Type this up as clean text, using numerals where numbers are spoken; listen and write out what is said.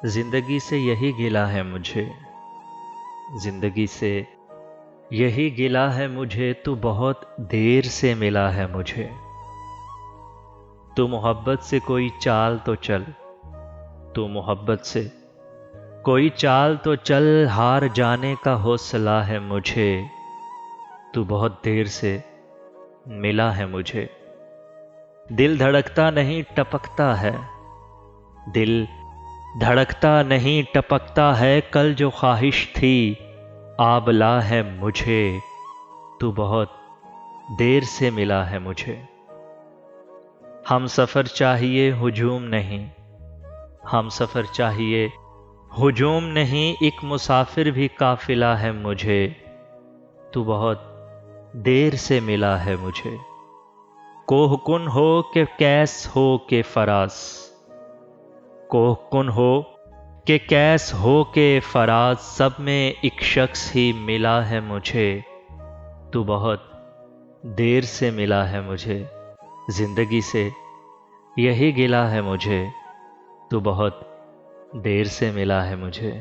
जिंदगी से यही गिला है मुझे, जिंदगी से यही गिला है मुझे, तू बहुत देर से मिला है मुझे। तू मोहब्बत से कोई चाल तो चल, तू मोहब्बत से कोई चाल तो चल, हार जाने का हौसला है मुझे। तू बहुत देर से मिला है मुझे। दिल धड़कता नहीं टपकता है, दिल धड़कता नहीं टपकता है, कल जो ख्वाहिश थी आबला है मुझे। तू बहुत देर से मिला है मुझे। हम सफ़र चाहिए हुजूम नहीं, हम सफ़र चाहिए हुजूम नहीं, एक मुसाफिर भी काफिला है मुझे। तू बहुत देर से मिला है मुझे। कोहकुन हो के कैस हो के फरास, कोहकुन हो कि कैस हो के फराज, सब में एक शख्स ही मिला है मुझे। तू बहुत देर से मिला है मुझे। जिंदगी से यही गिला है मुझे, तू बहुत देर से मिला है मुझे।